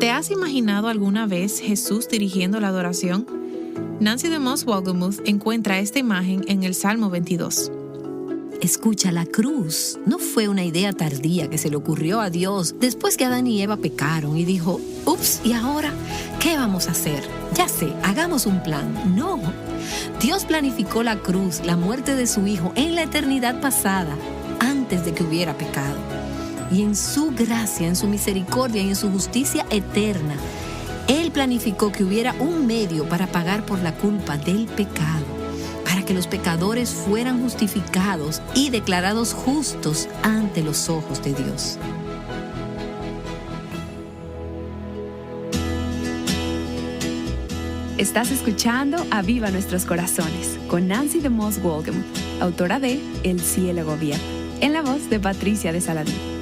¿Te has imaginado alguna vez Jesús dirigiendo la adoración? Nancy DeMoss Wolgemuth encuentra esta imagen en el Salmo 22. Escucha, la cruz no fue una idea tardía que se le ocurrió a Dios después que Adán y Eva pecaron y dijo, ups, ¿y ahora qué vamos a hacer? Ya sé, hagamos un plan. No, Dios planificó la cruz, la muerte de su Hijo en la eternidad pasada, antes de que hubiera pecado. Y en su gracia, en su misericordia y en su justicia eterna, Él planificó que hubiera un medio para pagar por la culpa del pecado, para que los pecadores fueran justificados y declarados justos ante los ojos de Dios. Estás escuchando Aviva Nuestros Corazones con Nancy DeMoss Wolgemuth, autora de El cielo gobierna, en la voz de Patricia de Saladín.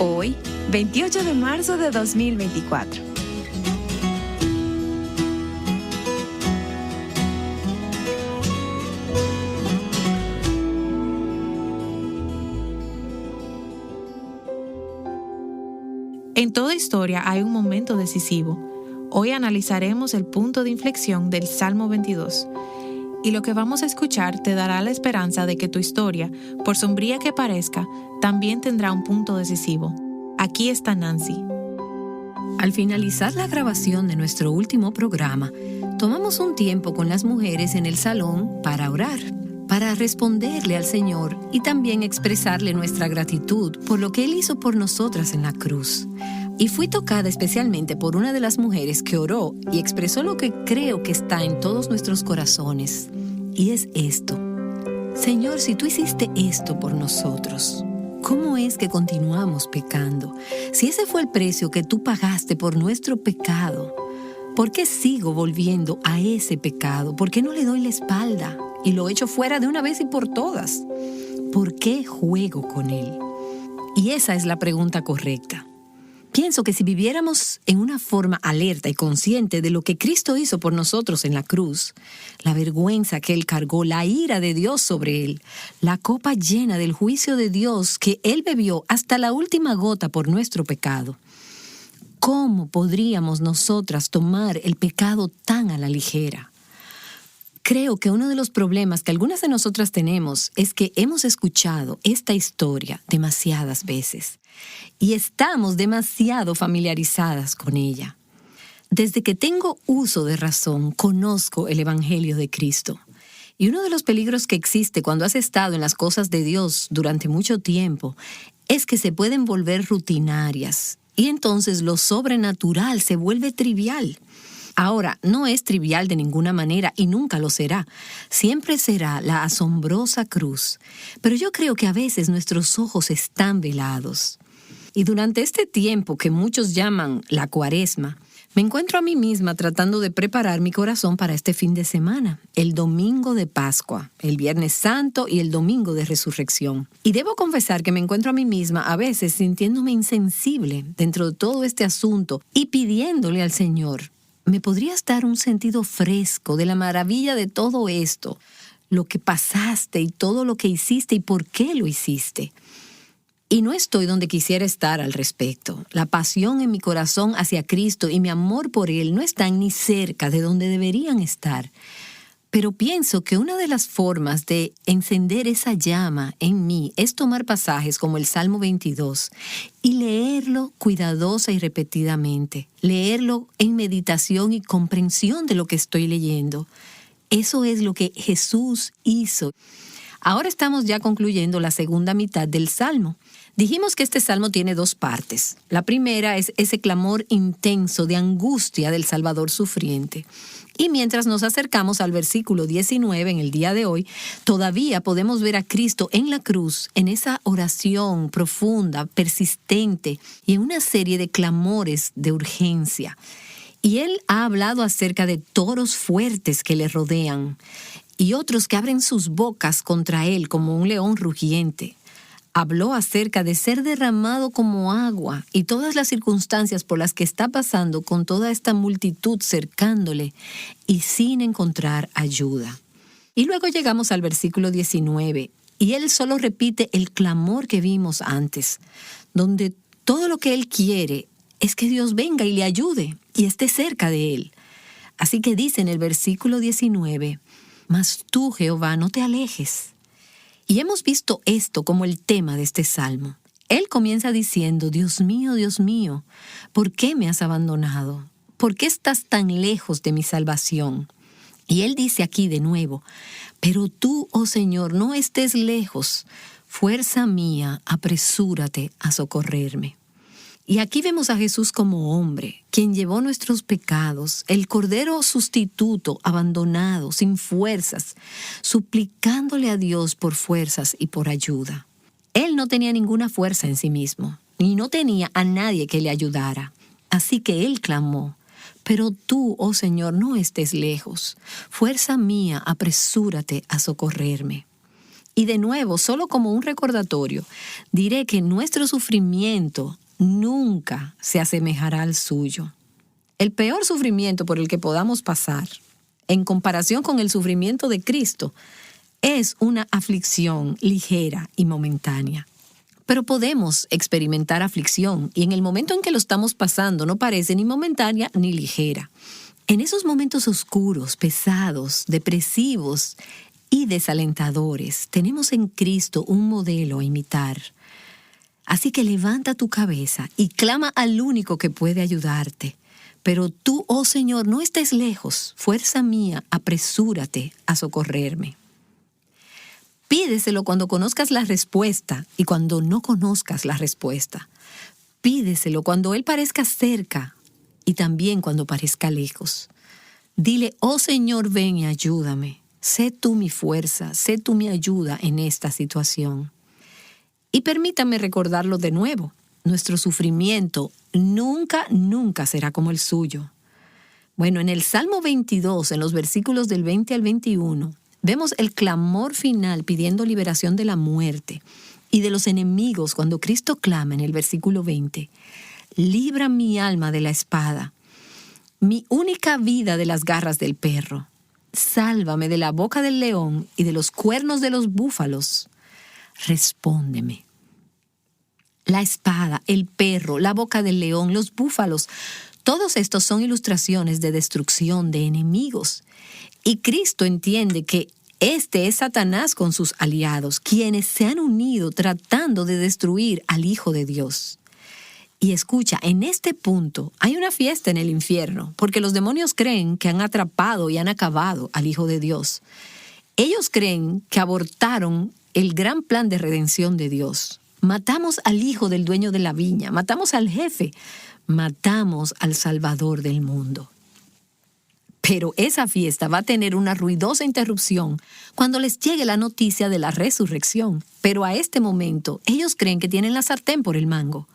Hoy, 28 de marzo de 2024. En toda historia hay un momento decisivo. Hoy analizaremos el punto de inflexión del Salmo 22. Y lo que vamos a escuchar te dará la esperanza de que tu historia, por sombría que parezca, también tendrá un punto decisivo. Aquí está Nancy. Al finalizar la grabación de nuestro último programa, tomamos un tiempo con las mujeres en el salón para orar, para responderle al Señor y también expresarle nuestra gratitud por lo que Él hizo por nosotras en la cruz. Y fui tocada especialmente por una de las mujeres que oró y expresó lo que creo que está en todos nuestros corazones. Y es esto: Señor, si tú hiciste esto por nosotros, ¿cómo es que continuamos pecando? Si ese fue el precio que tú pagaste por nuestro pecado, ¿por qué sigo volviendo a ese pecado? ¿Por qué no le doy la espalda y lo echo fuera de una vez y por todas? ¿Por qué juego con él? Y esa es la pregunta correcta. Pienso que si viviéramos en una forma alerta y consciente de lo que Cristo hizo por nosotros en la cruz, la vergüenza que Él cargó, la ira de Dios sobre Él, la copa llena del juicio de Dios que Él bebió hasta la última gota por nuestro pecado, ¿cómo podríamos nosotras tomar el pecado tan a la ligera? Creo que uno de los problemas que algunas de nosotras tenemos es que hemos escuchado esta historia demasiadas veces y estamos demasiado familiarizadas con ella. Desde que tengo uso de razón, conozco el Evangelio de Cristo. Y uno de los peligros que existe cuando has estado en las cosas de Dios durante mucho tiempo es que se pueden volver rutinarias y entonces lo sobrenatural se vuelve trivial. Ahora, no es trivial de ninguna manera y nunca lo será. Siempre será la asombrosa cruz. Pero yo creo que a veces nuestros ojos están velados. Y durante este tiempo que muchos llaman la Cuaresma, me encuentro a mí misma tratando de preparar mi corazón para este fin de semana, el domingo de Pascua, el Viernes Santo y el domingo de Resurrección. Y debo confesar que me encuentro a mí misma a veces sintiéndome insensible dentro de todo este asunto y pidiéndole al Señor: ¿me podrías dar un sentido fresco de la maravilla de todo esto? Lo que pasaste y todo lo que hiciste y por qué lo hiciste. Y no estoy donde quisiera estar al respecto. La pasión en mi corazón hacia Cristo y mi amor por Él no están ni cerca de donde deberían estar. Pero pienso que una de las formas de encender esa llama en mí es tomar pasajes como el Salmo 22 y leerlo cuidadosa y repetidamente. Leerlo en meditación y comprensión de lo que estoy leyendo. Eso es lo que Jesús hizo. Ahora estamos ya concluyendo la segunda mitad del Salmo. Dijimos que este Salmo tiene dos partes. La primera es ese clamor intenso de angustia del Salvador sufriente. Y mientras nos acercamos al versículo 19 en el día de hoy, todavía podemos ver a Cristo en la cruz, en esa oración profunda, persistente y en una serie de clamores de urgencia. Y Él ha hablado acerca de toros fuertes que le rodean y otros que abren sus bocas contra Él como un león rugiente. Habló acerca de ser derramado como agua y todas las circunstancias por las que está pasando con toda esta multitud cercándole y sin encontrar ayuda. Y luego llegamos al versículo 19 y Él solo repite el clamor que vimos antes, donde todo lo que Él quiere es que Dios venga y le ayude y esté cerca de él. Así que dice en el versículo 19, mas tú, Jehová, no te alejes. Y hemos visto esto como el tema de este salmo. Él comienza diciendo, Dios mío, ¿por qué me has abandonado? ¿Por qué estás tan lejos de mi salvación? Y él dice aquí de nuevo, pero tú, oh Señor, no estés lejos. Fuerza mía, apresúrate a socorrerme. Y aquí vemos a Jesús como hombre, quien llevó nuestros pecados, el Cordero sustituto, abandonado, sin fuerzas, suplicándole a Dios por fuerzas y por ayuda. Él no tenía ninguna fuerza en sí mismo, y no tenía a nadie que le ayudara. Así que él clamó, pero tú, oh Señor, no estés lejos. Fuerza mía, apresúrate a socorrerme. Y de nuevo, solo como un recordatorio, diré que nuestro sufrimiento nunca se asemejará al suyo. El peor sufrimiento por el que podamos pasar, en comparación con el sufrimiento de Cristo, es una aflicción ligera y momentánea. Pero podemos experimentar aflicción y en el momento en que lo estamos pasando no parece ni momentánea ni ligera. En esos momentos oscuros, pesados, depresivos y desalentadores, tenemos en Cristo un modelo a imitar. Así que levanta tu cabeza y clama al único que puede ayudarte. Pero tú, oh Señor, no estés lejos. Fuerza mía, apresúrate a socorrerme. Pídeselo cuando conozcas la respuesta y cuando no conozcas la respuesta. Pídeselo cuando Él parezca cerca y también cuando parezca lejos. Dile, oh Señor, ven y ayúdame. Sé tú mi fuerza, sé tú mi ayuda en esta situación. Y permítame recordarlo de nuevo. Nuestro sufrimiento nunca será como el suyo. Bueno, en el Salmo 22, en los versículos del 20 al 21, vemos el clamor final pidiendo liberación de la muerte y de los enemigos cuando Cristo clama en el versículo 20. Libra mi alma de la espada, mi única vida de las garras del perro. Sálvame de la boca del león y de los cuernos de los búfalos. Respóndeme. La espada, el perro, la boca del león, los búfalos, todos estos son ilustraciones de destrucción de enemigos. Y Cristo entiende que este es Satanás con sus aliados, quienes se han unido tratando de destruir al Hijo de Dios. Y escucha, en este punto hay una fiesta en el infierno, porque los demonios creen que han atrapado y han acabado al Hijo de Dios. Ellos creen que abortaron el gran plan de redención de Dios. Matamos al hijo del dueño de la viña, matamos al jefe, matamos al Salvador del mundo. Pero esa fiesta va a tener una ruidosa interrupción cuando les llegue la noticia de la resurrección. Pero a este momento, ellos creen que tienen la sartén por el mango.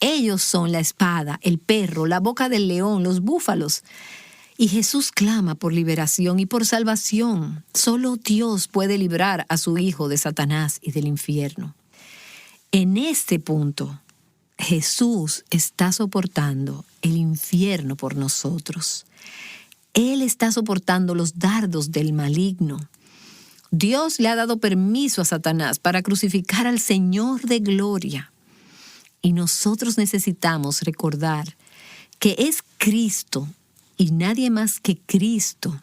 Ellos son la espada, el perro, la boca del león, los búfalos. Y Jesús clama por liberación y por salvación. Solo Dios puede librar a su Hijo de Satanás y del infierno. En este punto, Jesús está soportando el infierno por nosotros. Él está soportando los dardos del maligno. Dios le ha dado permiso a Satanás para crucificar al Señor de gloria. Y nosotros necesitamos recordar que es Cristo y nadie más que Cristo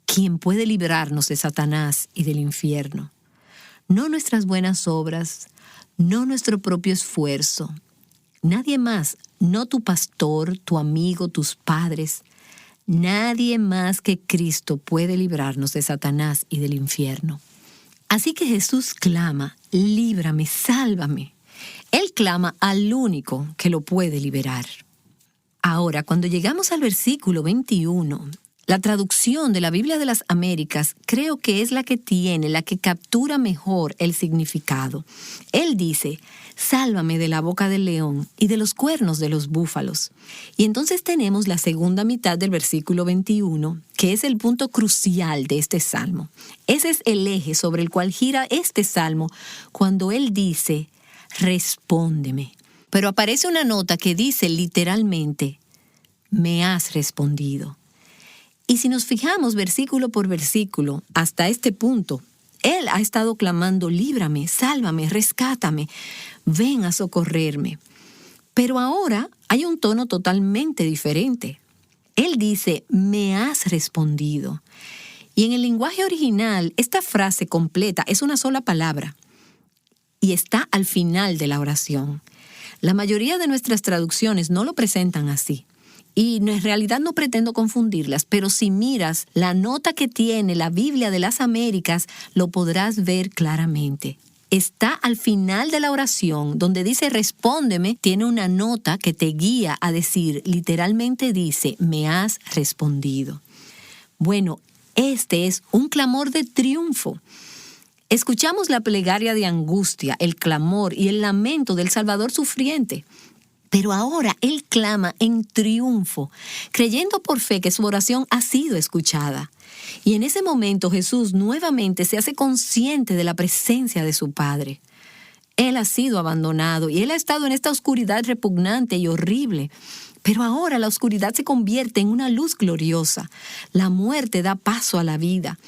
quien puede librarnos de Satanás y del infierno. No nuestras buenas obras, no nuestro propio esfuerzo. Nadie más, no tu pastor, tu amigo, tus padres. Nadie más que Cristo puede librarnos de Satanás y del infierno. Así que Jesús clama, líbrame, sálvame. Él clama al único que lo puede liberar. Ahora, cuando llegamos al versículo 21, la traducción de la Biblia de las Américas creo que es la que captura mejor el significado. Él dice, sálvame de la boca del león y de los cuernos de los búfalos. Y entonces tenemos la segunda mitad del versículo 21, que es el punto crucial de este salmo. Ese es el eje sobre el cual gira este salmo cuando él dice, respóndeme. Pero aparece una nota que dice literalmente, me has respondido. Y si nos fijamos versículo por versículo hasta este punto, él ha estado clamando, líbrame, sálvame, rescátame, ven a socorrerme. Pero ahora hay un tono totalmente diferente. Él dice, me has respondido. Y en el lenguaje original, esta frase completa es una sola palabra y está al final de la oración. La mayoría de nuestras traducciones no lo presentan así. Y en realidad no pretendo confundirlas, pero si miras la nota que tiene la Biblia de las Américas, lo podrás ver claramente. Está al final de la oración, donde dice respóndeme, tiene una nota que te guía a decir, literalmente dice, me has respondido. Bueno, este es un clamor de triunfo. Escuchamos la plegaria de angustia, el clamor y el lamento del Salvador sufriente. Pero ahora Él clama en triunfo, creyendo por fe que su oración ha sido escuchada. Y en ese momento Jesús nuevamente se hace consciente de la presencia de su Padre. Él ha sido abandonado y Él ha estado en esta oscuridad repugnante y horrible. Pero ahora la oscuridad se convierte en una luz gloriosa. La muerte da paso a la vida.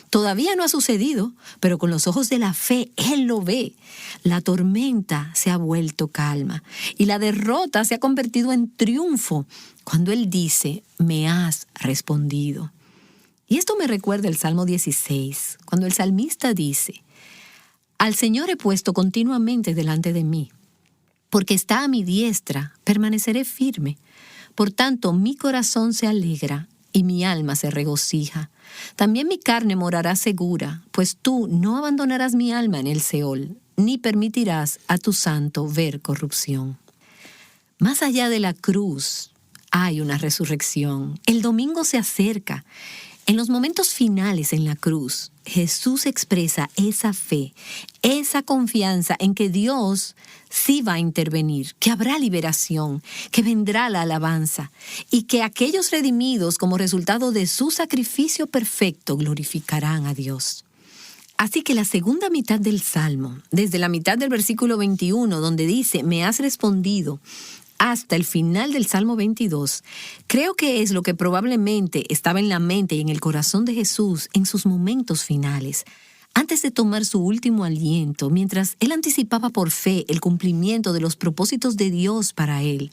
Todavía no ha sucedido, pero con los ojos de la fe Él lo ve. La tormenta se ha vuelto calma y la derrota se ha convertido en triunfo cuando Él dice, me has respondido. Y esto me recuerda el Salmo 16, cuando el salmista dice, al Señor he puesto continuamente delante de mí, porque está a mi diestra, permaneceré firme. Por tanto, mi corazón se alegra y mi alma se regocija. También mi carne morará segura, pues tú no abandonarás mi alma en el Seol, ni permitirás a tu santo ver corrupción. Más allá de la cruz, hay una resurrección. El domingo se acerca. En los momentos finales en la cruz, Jesús expresa esa fe, esa confianza en que Dios sí va a intervenir, que habrá liberación, que vendrá la alabanza y que aquellos redimidos como resultado de su sacrificio perfecto glorificarán a Dios. Así que la segunda mitad del Salmo, desde la mitad del versículo 21, donde dice, me has respondido, hasta el final del Salmo 22, creo que es lo que probablemente estaba en la mente y en el corazón de Jesús en sus momentos finales, antes de tomar su último aliento, mientras Él anticipaba por fe el cumplimiento de los propósitos de Dios para Él,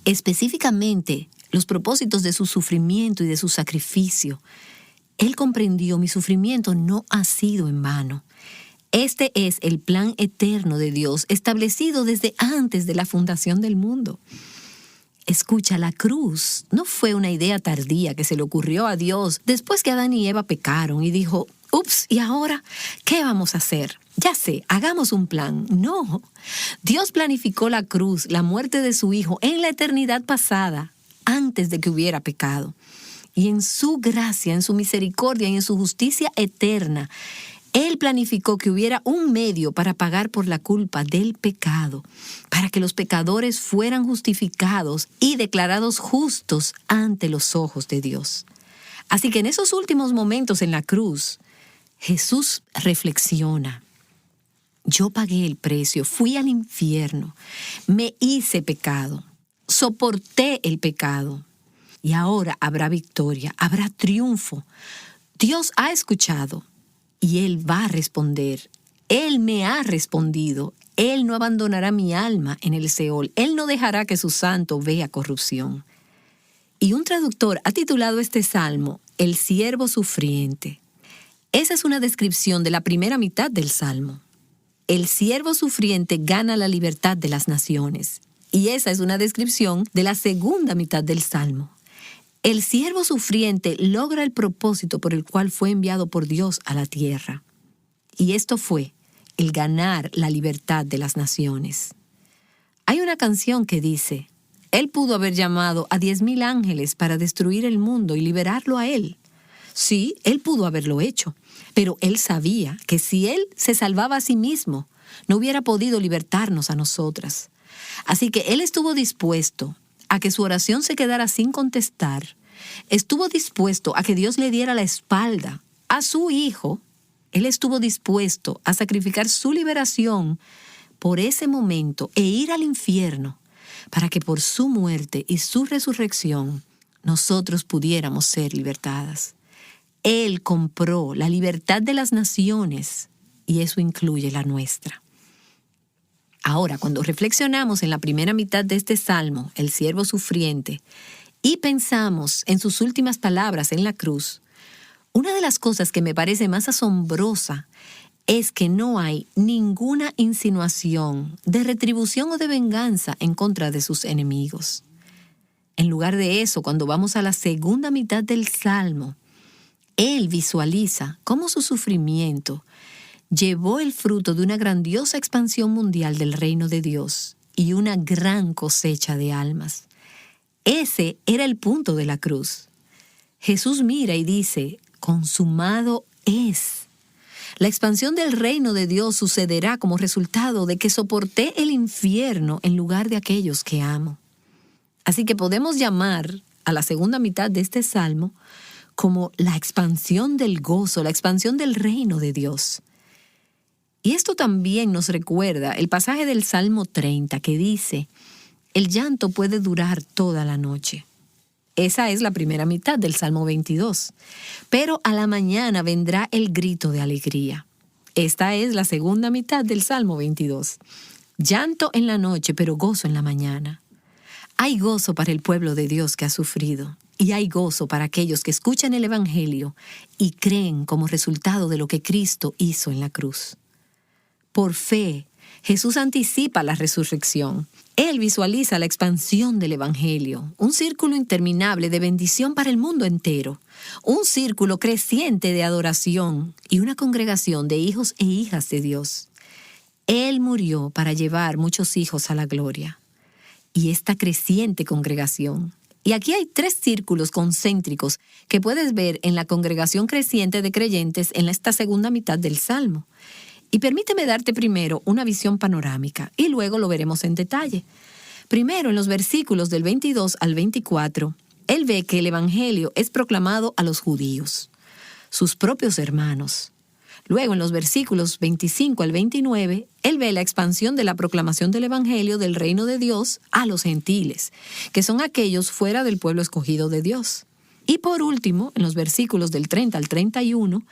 específicamente los propósitos de su sufrimiento y de su sacrificio. Él comprendió, mi sufrimiento no ha sido en vano. Este es el plan eterno de Dios, establecido desde antes de la fundación del mundo. Escucha, la cruz no fue una idea tardía que se le ocurrió a Dios después que Adán y Eva pecaron y dijo, ups, ¿y ahora qué vamos a hacer? Ya sé, hagamos un plan. No, Dios planificó la cruz, la muerte de su Hijo, en la eternidad pasada, antes de que hubiera pecado. Y en su gracia, en su misericordia y en su justicia eterna, Él planificó que hubiera un medio para pagar por la culpa del pecado, para que los pecadores fueran justificados y declarados justos ante los ojos de Dios. Así que en esos últimos momentos en la cruz, Jesús reflexiona. Yo pagué el precio, fui al infierno, me hice pecado, soporté el pecado y ahora habrá victoria, habrá triunfo. Dios ha escuchado. Y Él va a responder. Él me ha respondido. Él no abandonará mi alma en el Seol. Él no dejará que su santo vea corrupción. Y un traductor ha titulado este salmo, El siervo sufriente. Esa es una descripción de la primera mitad del salmo. El siervo sufriente gana la libertad de las naciones. Y esa es una descripción de la segunda mitad del salmo. El siervo sufriente logra el propósito por el cual fue enviado por Dios a la tierra. Y esto fue el ganar la libertad de las naciones. Hay una canción que dice, Él pudo haber llamado a 10,000 ángeles para destruir el mundo y liberarlo a Él. Sí, Él pudo haberlo hecho, pero Él sabía que si Él se salvaba a sí mismo, no hubiera podido libertarnos a nosotras. Así que Él estuvo dispuesto a que su oración se quedara sin contestar, estuvo dispuesto a que Dios le diera la espalda a su Hijo. Él estuvo dispuesto a sacrificar su liberación por ese momento e ir al infierno para que por su muerte y su resurrección nosotros pudiéramos ser libertadas. Él compró la libertad de las naciones y eso incluye la nuestra. Ahora, cuando reflexionamos en la primera mitad de este salmo, el siervo sufriente, y pensamos en sus últimas palabras en la cruz, una de las cosas que me parece más asombrosa es que no hay ninguna insinuación de retribución o de venganza en contra de sus enemigos. En lugar de eso, cuando vamos a la segunda mitad del Salmo, él visualiza cómo su sufrimiento llevó el fruto de una grandiosa expansión mundial del reino de Dios y una gran cosecha de almas. Ese era el punto de la cruz. Jesús mira y dice, consumado es. La expansión del reino de Dios sucederá como resultado de que soporté el infierno en lugar de aquellos que amo. Así que podemos llamar a la segunda mitad de este salmo como la expansión del gozo, la expansión del reino de Dios. Y esto también nos recuerda el pasaje del Salmo 30 que dice, el llanto puede durar toda la noche. Esa es la primera mitad del Salmo 22. Pero a la mañana vendrá el grito de alegría. Esta es la segunda mitad del Salmo 22. Llanto en la noche, pero gozo en la mañana. Hay gozo para el pueblo de Dios que ha sufrido, y hay gozo para aquellos que escuchan el Evangelio y creen como resultado de lo que Cristo hizo en la cruz. Por fe, Jesús anticipa la resurrección. Él visualiza la expansión del Evangelio, un círculo interminable de bendición para el mundo entero, un círculo creciente de adoración y una congregación de hijos e hijas de Dios. Él murió para llevar muchos hijos a la gloria. Y esta creciente congregación. Y aquí hay 3 círculos concéntricos que puedes ver en la congregación creciente de creyentes en esta segunda mitad del Salmo. Y permíteme darte primero una visión panorámica y luego lo veremos en detalle. Primero, en los versículos del 22 al 24, él ve que el Evangelio es proclamado a los judíos, sus propios hermanos. Luego, en los versículos 25 al 29, él ve la expansión de la proclamación del Evangelio del reino de Dios a los gentiles, que son aquellos fuera del pueblo escogido de Dios. Y por último, en los versículos del 30 al 31,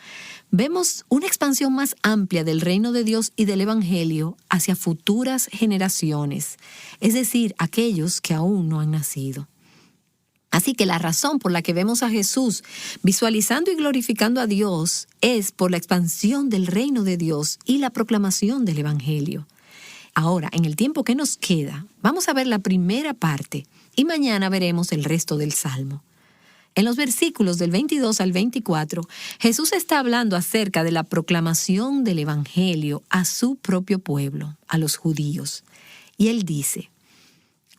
vemos una expansión más amplia del reino de Dios y del Evangelio hacia futuras generaciones, es decir, aquellos que aún no han nacido. Así que la razón por la que vemos a Jesús visualizando y glorificando a Dios es por la expansión del reino de Dios y la proclamación del Evangelio. Ahora, en el tiempo que nos queda, vamos a ver la primera parte y mañana veremos el resto del Salmo. En los versículos del 22 al 24, Jesús está hablando acerca de la proclamación del Evangelio a su propio pueblo, a los judíos. Y él dice,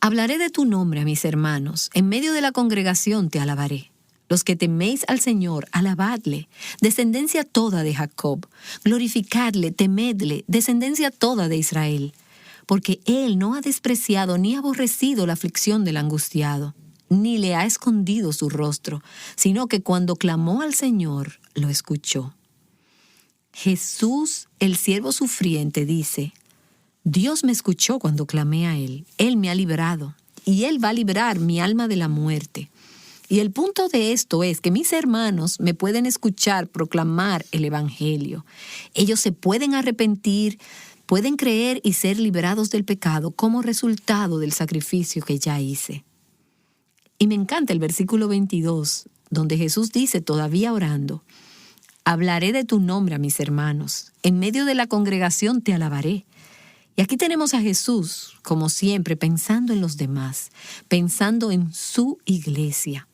hablaré de tu nombre a mis hermanos, en medio de la congregación te alabaré. Los que teméis al Señor, alabadle, descendencia toda de Jacob, glorificadle, temedle, descendencia toda de Israel, porque él no ha despreciado ni aborrecido la aflicción del angustiado, ni le ha escondido su rostro, sino que cuando clamó al Señor, lo escuchó. Jesús, el siervo sufriente, dice, Dios me escuchó cuando clamé a Él. Él me ha librado, y Él va a librar mi alma de la muerte. Y el punto de esto es que mis hermanos me pueden escuchar proclamar el Evangelio. Ellos se pueden arrepentir, pueden creer y ser liberados del pecado como resultado del sacrificio que ya hice. Y me encanta el versículo 22, donde Jesús dice, todavía orando, hablaré de tu nombre a mis hermanos, en medio de la congregación te alabaré. Y aquí tenemos a Jesús, como siempre, pensando en los demás, pensando en su iglesia.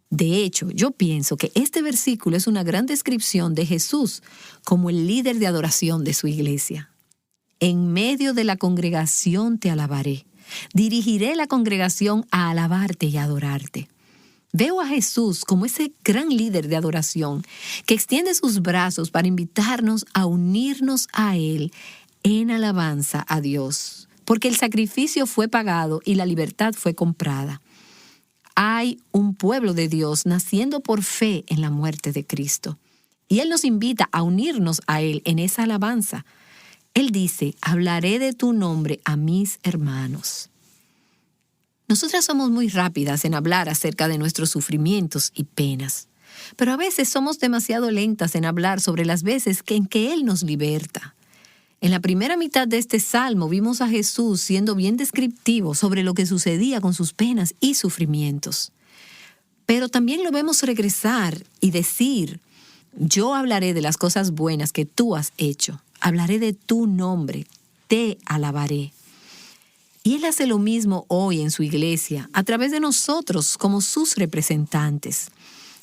De hecho, yo pienso que este versículo es una gran descripción de Jesús como el líder de adoración de su iglesia. En medio de la congregación te alabaré. Dirigiré la congregación a alabarte y adorarte. Veo a Jesús como ese gran líder de adoración que extiende sus brazos para invitarnos a unirnos a Él en alabanza a Dios, porque el sacrificio fue pagado y la libertad fue comprada. Hay un pueblo de Dios naciendo por fe en la muerte de Cristo, y Él nos invita a unirnos a Él en esa alabanza. Él dice, hablaré de tu nombre a mis hermanos. Nosotras somos muy rápidas en hablar acerca de nuestros sufrimientos y penas, pero a veces somos demasiado lentas en hablar sobre las veces en que Él nos liberta. En la primera mitad de este salmo vimos a Jesús siendo bien descriptivo sobre lo que sucedía con sus penas y sufrimientos. Pero también lo vemos regresar y decir: yo hablaré de las cosas buenas que tú has hecho, hablaré de tu nombre, te alabaré. Y Él hace lo mismo hoy en su iglesia, a través de nosotros como sus representantes.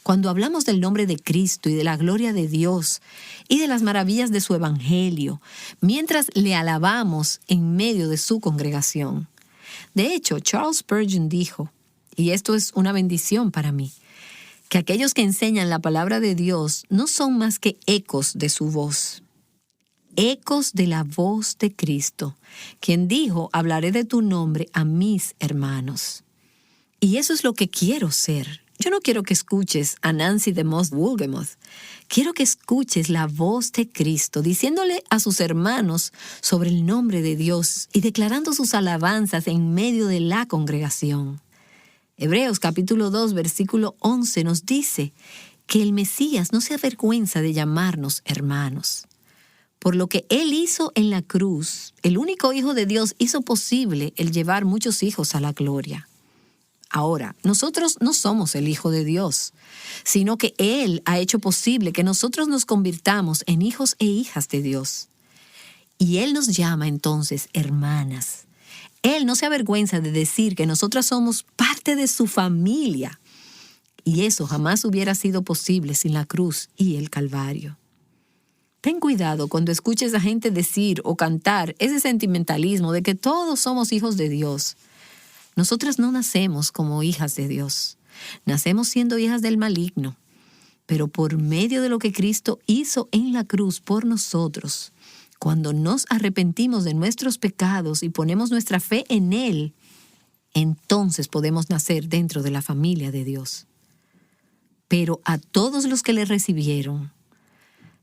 Cuando hablamos del nombre de Cristo y de la gloria de Dios y de las maravillas de su evangelio, mientras le alabamos en medio de su congregación. De hecho, Charles Spurgeon dijo, y esto es una bendición para mí, que aquellos que enseñan la palabra de Dios no son más que ecos de su voz. Ecos de la voz de Cristo, quien dijo: hablaré de tu nombre a mis hermanos. Y eso es lo que quiero ser. Yo no quiero que escuches a Nancy DeMoss Wolgemuth. Quiero que escuches la voz de Cristo, diciéndole a sus hermanos sobre el nombre de Dios y declarando sus alabanzas en medio de la congregación. Hebreos capítulo 2, versículo 11 nos dice que el Mesías no se avergüenza de llamarnos hermanos. Por lo que Él hizo en la cruz, el único Hijo de Dios hizo posible el llevar muchos hijos a la gloria. Ahora, nosotros no somos el Hijo de Dios, sino que Él ha hecho posible que nosotros nos convirtamos en hijos e hijas de Dios. Y Él nos llama entonces hermanas. Él no se avergüenza de decir que nosotras somos parte de su familia. Y eso jamás hubiera sido posible sin la cruz y el Calvario. Ten cuidado cuando escuches a gente decir o cantar ese sentimentalismo de que todos somos hijos de Dios. Nosotras no nacemos como hijas de Dios. Nacemos siendo hijas del maligno. Pero por medio de lo que Cristo hizo en la cruz por nosotros, cuando nos arrepentimos de nuestros pecados y ponemos nuestra fe en Él, entonces podemos nacer dentro de la familia de Dios. Pero a todos los que le recibieron,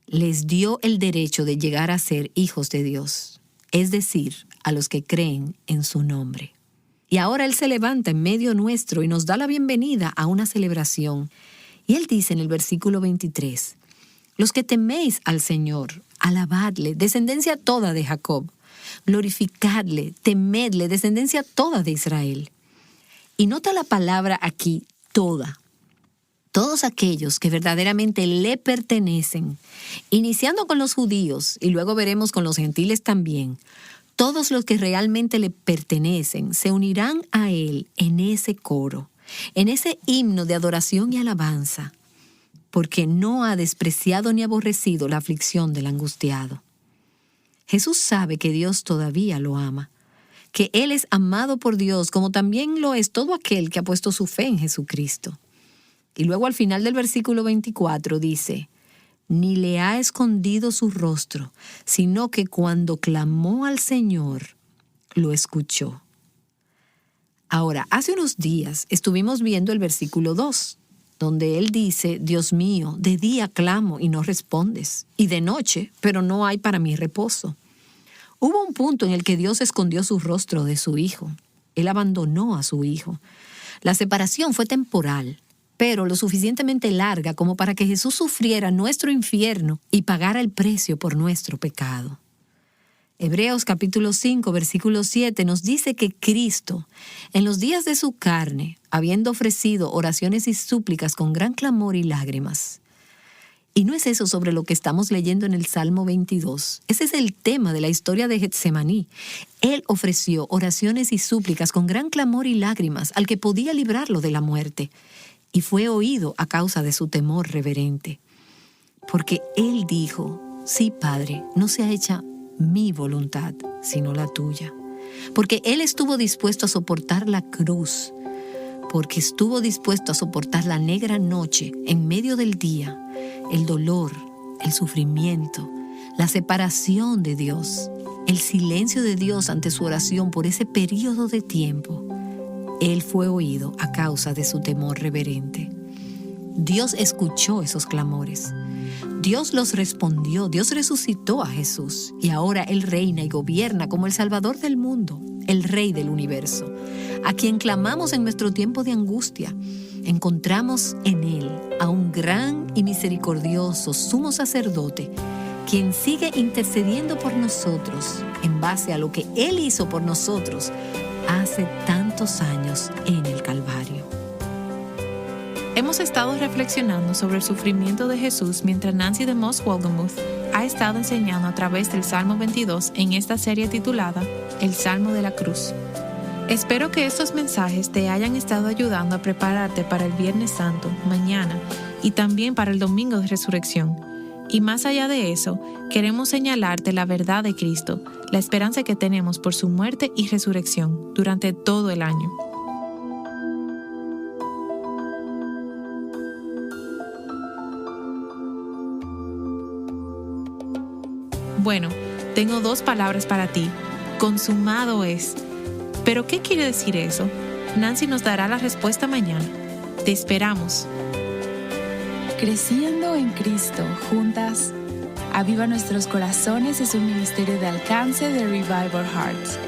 les dio el derecho de llegar a ser hijos de Dios, es decir, a los que creen en su nombre. Y ahora Él se levanta en medio nuestro y nos da la bienvenida a una celebración. Y Él dice en el versículo 23, los que teméis al Señor, alabadle, descendencia toda de Jacob, glorificadle, temedle, descendencia toda de Israel. Y nota la palabra aquí, toda. Todos aquellos que verdaderamente le pertenecen, iniciando con los judíos y luego veremos con los gentiles también, todos los que realmente le pertenecen se unirán a Él en ese coro, en ese himno de adoración y alabanza, porque no ha despreciado ni aborrecido la aflicción del angustiado. Jesús sabe que Dios todavía lo ama, que Él es amado por Dios, como también lo es todo aquel que ha puesto su fe en Jesucristo. Y luego al final del versículo 24 dice, ni le ha escondido su rostro, sino que cuando clamó al Señor, lo escuchó. Ahora, hace unos días estuvimos viendo el versículo 2, donde Él dice, Dios mío, de día clamo y no respondes, y de noche, pero no hay para mí reposo. Hubo un punto en el que Dios escondió su rostro de su Hijo. Él abandonó a su Hijo. La separación fue temporal, pero lo suficientemente larga como para que Jesús sufriera nuestro infierno y pagara el precio por nuestro pecado. Hebreos capítulo 5, versículo 7 nos dice que Cristo, en los días de su carne, habiendo ofrecido oraciones y súplicas con gran clamor y lágrimas. Y no es eso sobre lo que estamos leyendo en el Salmo 22. Ese es el tema de la historia de Getsemaní. Él ofreció oraciones y súplicas con gran clamor y lágrimas al que podía librarlo de la muerte. Y fue oído a causa de su temor reverente. Porque Él dijo, sí, Padre, no sea hecha mi voluntad, sino la tuya. Porque Él estuvo dispuesto a soportar la cruz. Porque estuvo dispuesto a soportar la negra noche en medio del día, el dolor, el sufrimiento, la separación de Dios, el silencio de Dios ante su oración por ese periodo de tiempo. Él fue oído a causa de su temor reverente. Dios escuchó esos clamores. Dios los respondió. Dios resucitó a Jesús. Y ahora Él reina y gobierna como el Salvador del mundo, el Rey del universo, a quien clamamos en nuestro tiempo de angustia. Encontramos en Él a un gran y misericordioso sumo sacerdote quien sigue intercediendo por nosotros en base a lo que Él hizo por nosotros hace tantos años en el Calvario. Hemos estado reflexionando sobre el sufrimiento de Jesús mientras Nancy DeMoss Wolgemuth ha estado enseñando a través del Salmo 22 en esta serie titulada El Salmo de la Cruz. Espero que estos mensajes te hayan estado ayudando a prepararte para el Viernes Santo, mañana, y también para el Domingo de Resurrección. Y más allá de eso, queremos señalarte la verdad de Cristo, la esperanza que tenemos por su muerte y resurrección durante todo el año. Bueno, tengo 2 palabras para ti. Consumado es. ¿Pero qué quiere decir eso? Nancy nos dará la respuesta mañana. Te esperamos. Creciendo en Cristo, juntas, Aviva Nuestros Corazones es un ministerio de alcance de Revive Our Hearts.